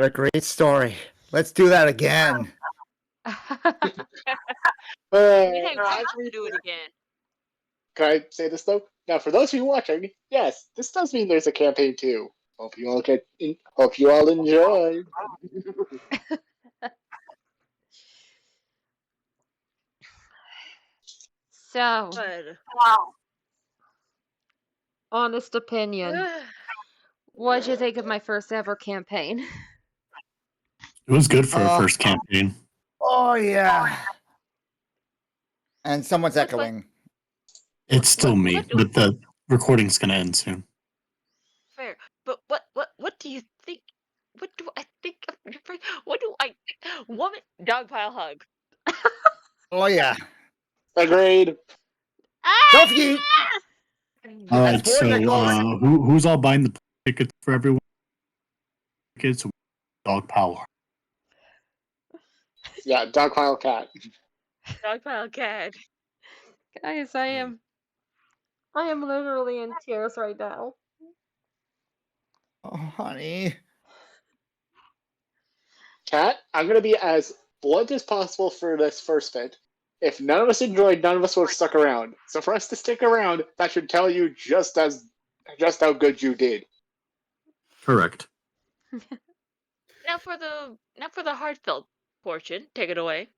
What a great story. Let's do that again. We have to do it again. Can I say this though? Now, for those of you watching, yes, this does mean there's a campaign too. Hope you all enjoy. So, But honest opinion. What'd you think of my first ever campaign? It was good for a first campaign. Oh, yeah. And someone's echoing. It's still me, but the recording's going to end soon. Fair. But what do you think? What do I think of your first? What do I think? Woman, dog pile hug. Oh, yeah. Agreed. Don't you? All right, so who's all buying the tickets for everyone? Tickets, dog pile. Yeah, dog pile cat. Dog pile cat. Guys, I am literally in tears right now. Oh, honey. Cat, I'm gonna be as blunt as possible for this first bit. If none of us enjoyed, none of us would have stuck around. So for us to stick around, that should tell you just how good you did. Correct. Now for the heartfelt portion, take it away.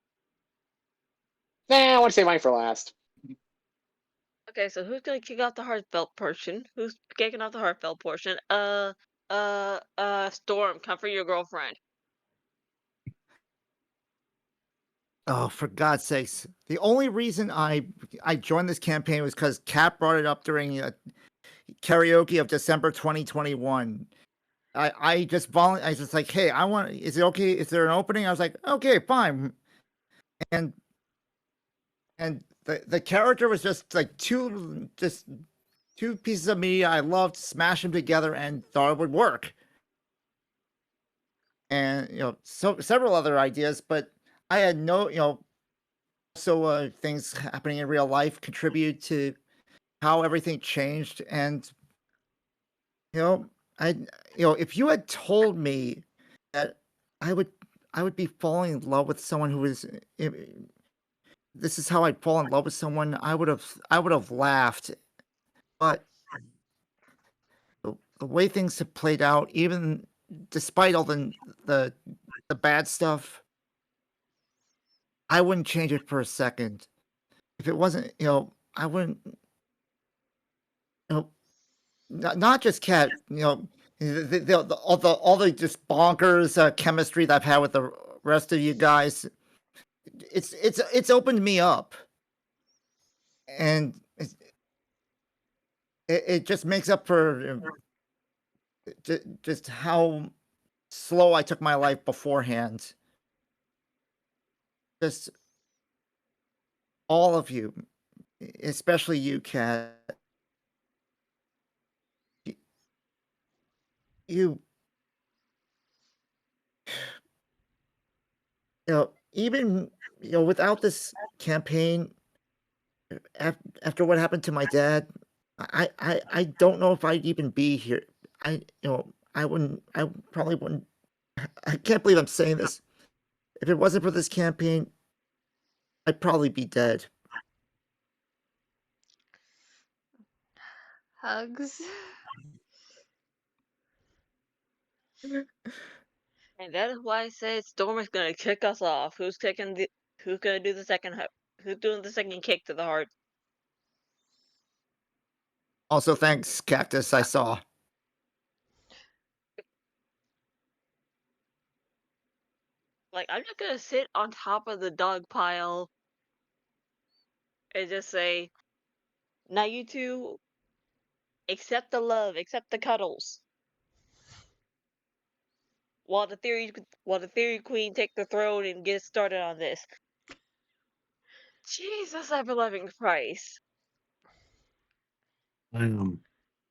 Nah, I want to save mine for last. Okay, so who's gonna kick off the heartfelt portion? Who's kicking off the heartfelt portion? Storm, comfort your girlfriend. Oh, for God's sakes. The only reason I joined this campaign was because Kat brought it up during karaoke of December 2021. I just I was just like, hey, is it okay? Is there an opening? I was like, okay, fine. And the character was just like two pieces of media I loved, smash them together and thought it would work. And so several other ideas, but I had no things happening in real life contribute to how everything changed. And if you had told me that I would be falling in love with someone who was this is how I'd fall in love with someone, I would have laughed. But the way things have played out, even despite all the bad stuff, I wouldn't change it for a second. If it wasn't, I wouldn't. Not just Kat. All the just bonkers chemistry that I've had with the rest of you guys. It's opened me up, and it just makes up for just how slow I took my life beforehand. Just all of you, especially you, Kat. Even without this campaign, after what happened to my dad, I don't know if I'd even be here. I probably wouldn't. I can't believe I'm saying this. If it wasn't for this campaign, I'd probably be dead. Hugs. And that is why I said Storm is gonna kick us off. Who's gonna do the second? Who's doing the second kick to the heart? Also, thanks, Cactus. I saw. Like, I'm just gonna sit on top of the dog pile and just say, now you two accept the love, accept the cuddles. While the theory queen take the throne and get started on this. Jesus, ever loving Christ.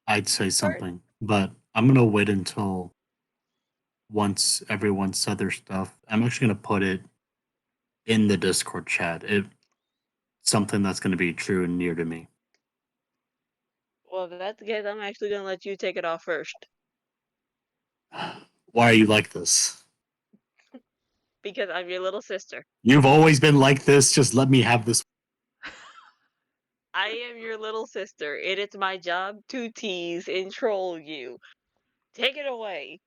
I'd say something, but I'm gonna wait until once everyone said their stuff. I'm actually gonna put it in the Discord chat. It's something that's gonna be true and near to me. Well, if that's the case, I'm actually gonna let you take it off first. Why are you like this? because I'm your little sister. You've always been like this. Just let me have this. I am your little sister. It is my job to tease and troll you. Take it away.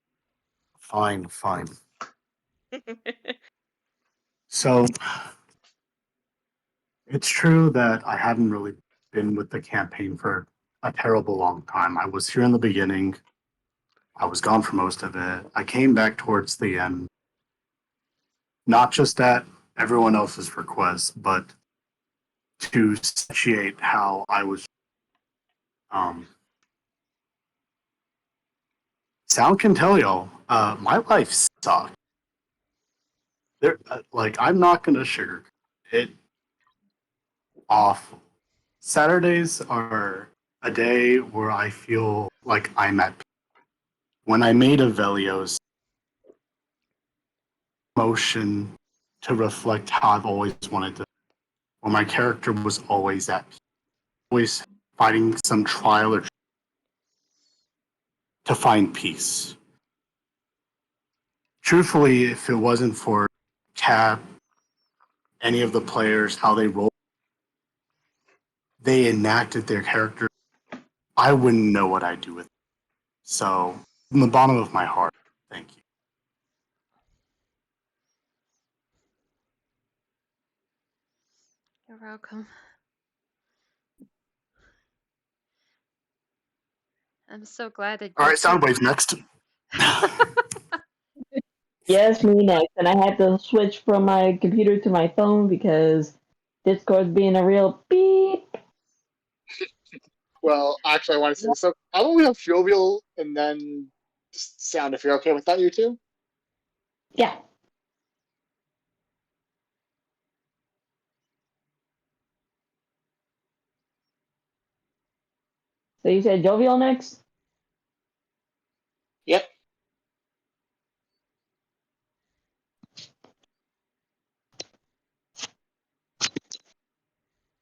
Fine, fine. So it's true that I haven't really been with the campaign for a terrible long time. I was here in the beginning. I was gone for most of it. I came back towards the end, not just at everyone else's request, but to satiate how I was. Um, Sound can tell y'all, my life sucked. Like, I'm not gonna sugarcoat it. Awful. Saturdays are a day where I feel like I'm at. When I made Avelios, motion to reflect how I've always wanted to, where my character was always at, always fighting some trial or to find peace. Truthfully, if it wasn't for Cap, any of the players, how they rolled, they enacted their character, I wouldn't know what I'd do with it. So, from the bottom of my heart, thank you. You're welcome. I'm so glad that All right, Discord. Soundwave's next. Yes, me next. And I had to switch from my computer to my phone because Discord's being a real beep. Well, actually, I want to say this. So, how about we have Jovial and then Sound, if you're okay with that, you two? Yeah. So you said Jovial next? Yep.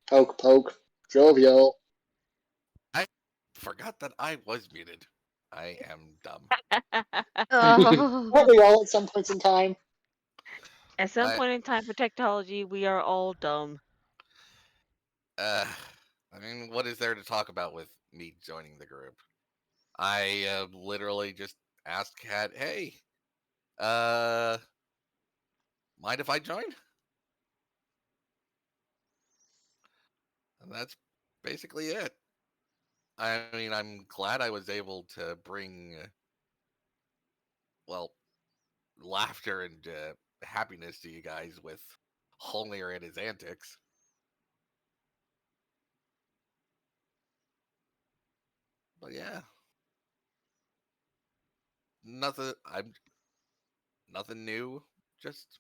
Poke, poke. Jovial. I forgot that I was muted. I am dumb. Oh. Aren't we all at some points in time? At some I, point in time for technology, we are all dumb. uh, I mean, what is there to talk about with me joining the group? I literally just asked Kat, "Hey, uh, mind if I join?" And that's basically it. I mean, I'm glad I was able to bring, well, laughter and happiness to you guys with Holner and his antics. But yeah, nothing. I'm nothing new. Just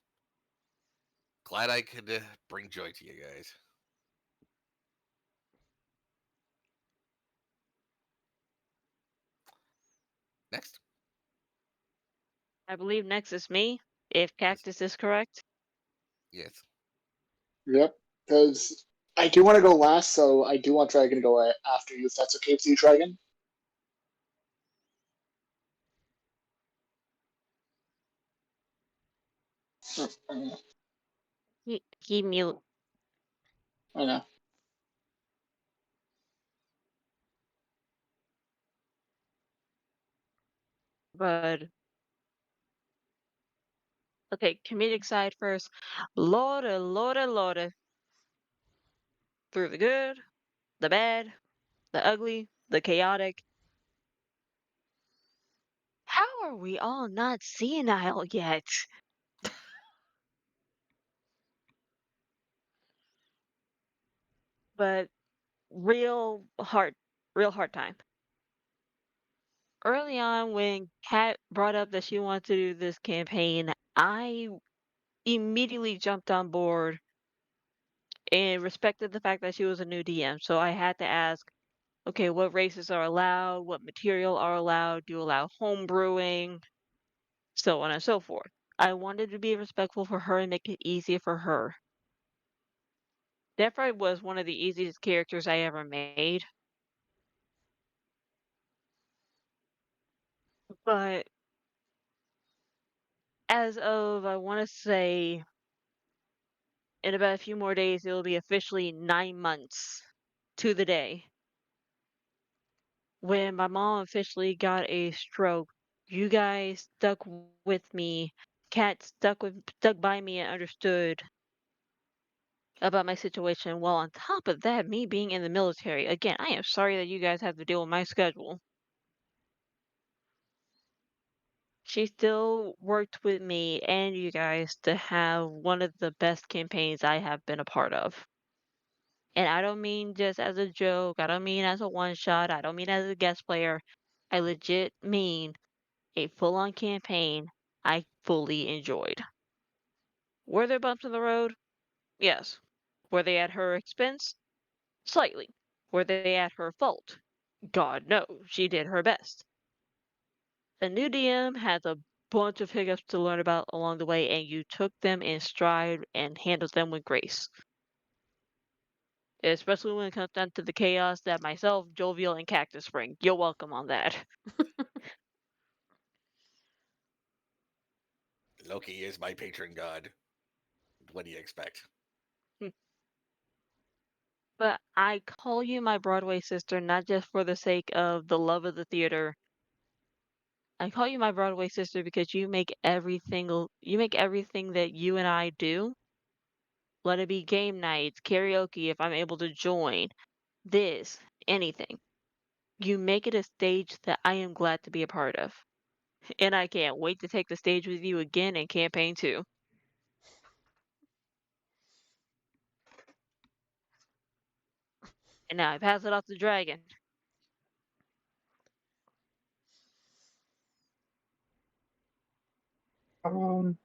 glad I could bring joy to you guys. Next. I believe next is me, if Cactus is correct. Yes. Yep. Because I do want to go last, so I do want Dragon to go after you, if that's okay with you, Dragon. I He mute. know. But okay, comedic side first. Lorda, Lorda, Lorda. Through the good, the bad, the ugly, the chaotic. How are we all not senile yet? But real hard, real hard time. Early on, when Kat brought up that she wanted to do this campaign, I immediately jumped on board and respected the fact that she was a new DM. So I had to ask, okay, what races are allowed? What material are allowed? Do you allow home brewing? So on and so forth. I wanted to be respectful for her and make it easier for her. Deathright was one of the easiest characters I ever made. But as of, I want to say, in about a few more days, it'll be officially 9 months to the day when my mom officially got a stroke. You guys with me. Cat stuck by me and understood about my situation. Well, on top of that, me being in the military, again, I am sorry that you guys have to deal with my schedule. She still worked with me and you guys to have one of the best campaigns I have been a part of. And I don't mean just as a joke, I don't mean as a one shot, I don't mean as a guest player. I legit mean a full on campaign I fully enjoyed. Were there bumps in the road? Yes. Were they at her expense? Slightly. Were they at her fault? God no, she did her best. A new DM has a bunch of hiccups to learn about along the way, and you took them in stride and handled them with grace. Especially when it comes down to the chaos that myself, Jovial, and Cactus bring. You're welcome on that. Loki is my patron god. What do you expect? But I call you my Broadway sister not just for the sake of the love of the theater. I call you my Broadway sister because you make everything that you and I do, let it be game nights, karaoke if I'm able to join, this, anything. You make it a stage that I am glad to be a part of. And I can't wait to take the stage with you again in campaign 2. And now I pass it off to Dragon. Um,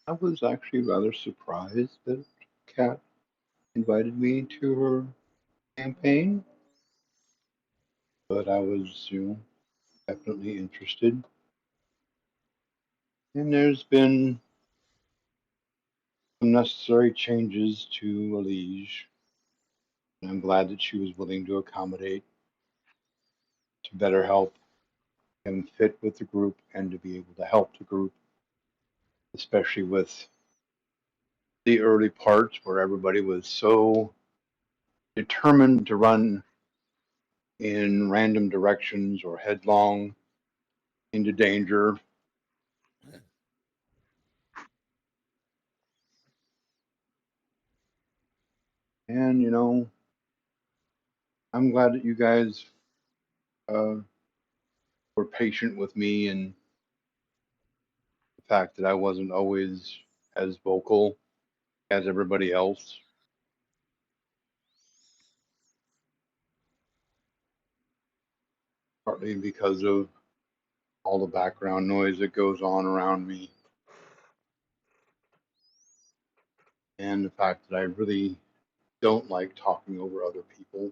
I was actually rather surprised that Kat invited me to her campaign, but I was, definitely interested. And there's been some necessary changes to Elige, and I'm glad that she was willing to accommodate to better help him fit with the group and to be able to help the group, especially with the early parts where everybody was so determined to run in random directions or headlong into danger. And, I'm glad that you guys uh, were patient with me and the fact that I wasn't always as vocal as everybody else, partly because of all the background noise that goes on around me and the fact that I really don't like talking over other people.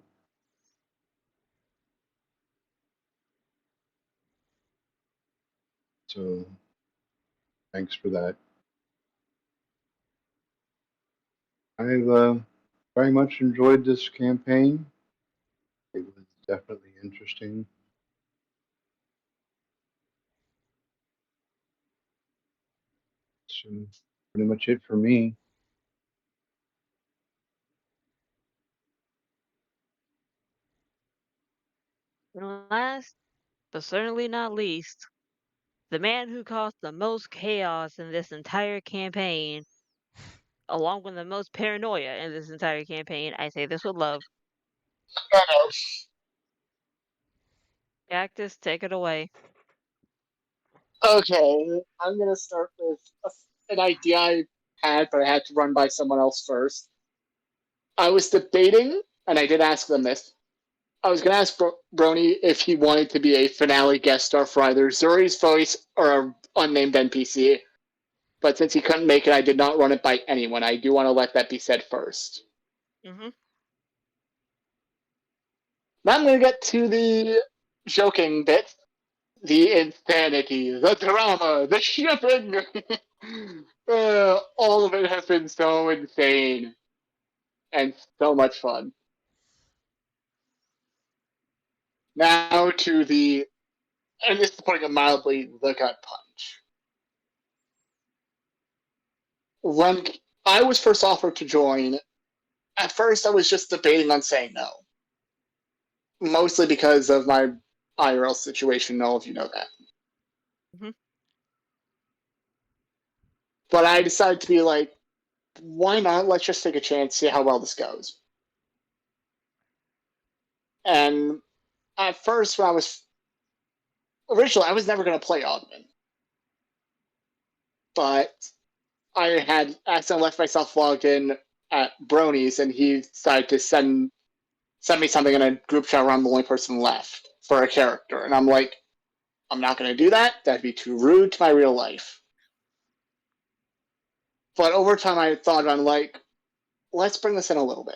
So thanks for that. I've very much enjoyed this campaign. It was definitely interesting. So pretty much it for me. And last, but certainly not least, the man who caused the most chaos in this entire campaign, along with the most paranoia in this entire campaign, I say this with love. Cactus, take it away. Okay, I'm gonna start with an idea I had, but I had to run by someone else first. I was debating, and I did ask them this. I was gonna ask Brony if he wanted to be a finale guest star for either Zuri's voice or an unnamed NPC. But since he couldn't make it, I did not run it by anyone. I do want to let that be said first. Mm-hmm. Now I'm gonna get to the joking bit. The insanity, the drama, the shipping. All of it has been so insane and so much fun. Now to the, and this is putting it mildly, the gut punch. when I was first offered to join, at first I was just debating on saying no. Mostly because of my IRL situation, all of you know that. Mhm. But I decided to be like, why not? Let's just take a chance, see how well this goes. And at first, when I was originally, I was never going to play Ogden, but I had accidentally left myself logged in at Brony's, and he decided to send me something in a group chat where I'm the only person left for a character, and I'm like, I'm not going to do that. That'd be too rude to my real life. But over time, I thought, I'm like, let's bring this in a little bit.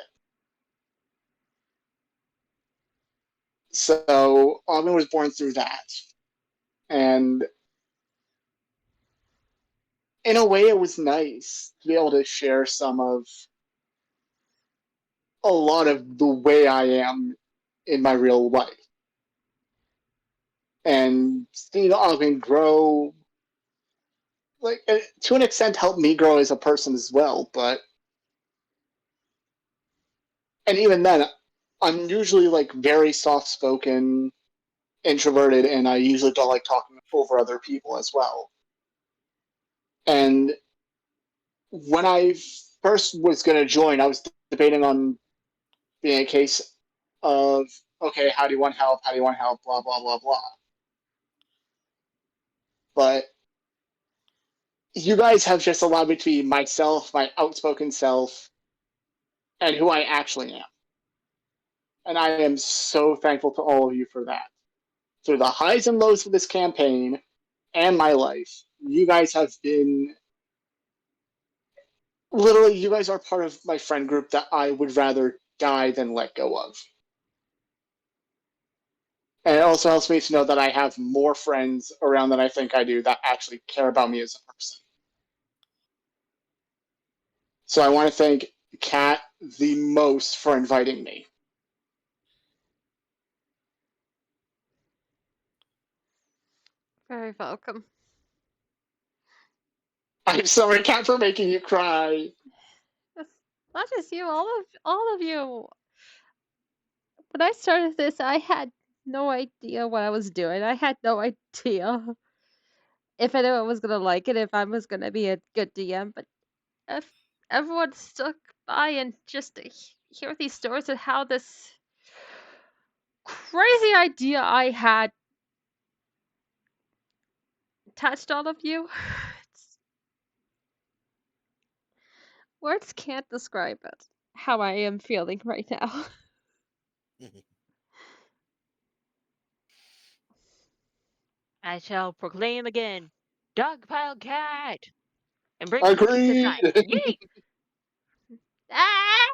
So Ogden was born through that. And in a way, it was nice to be able to share some of a lot of the way I am in my real life. And seeing Ogden grow, like, to an extent, helped me grow as a person as well. But, and even then, I'm usually like very soft spoken, introverted, and I usually don't like talking over other people as well. And when I first was going to join, I was debating on being a case of, okay, how do you want help? How do you want help? Blah, blah, blah, blah. But you guys have just allowed me to be myself, my outspoken self, and who I actually am. And I am so thankful to all of you for that. Through the highs and lows of this campaign and my life, you guys have been literally, you guys are part of my friend group that I would rather die than let go of. And it also helps me to know that I have more friends around than I think I do that actually care about me as a person. So I want to thank Kat the most for inviting me. Very welcome. I'm sorry, Kat, for making you cry. It's not just you, all of you. When I started this, I had no idea what I was doing. I had no idea if anyone was gonna like it, if I was gonna be a good DM. But if everyone stuck by and just to hear these stories of how this crazy idea I had touched all of you, it's, words can't describe it. How I am feeling right now. I shall proclaim again, Dogpile Cat, and bring Cookies Agreed. aside. Yay! Ah!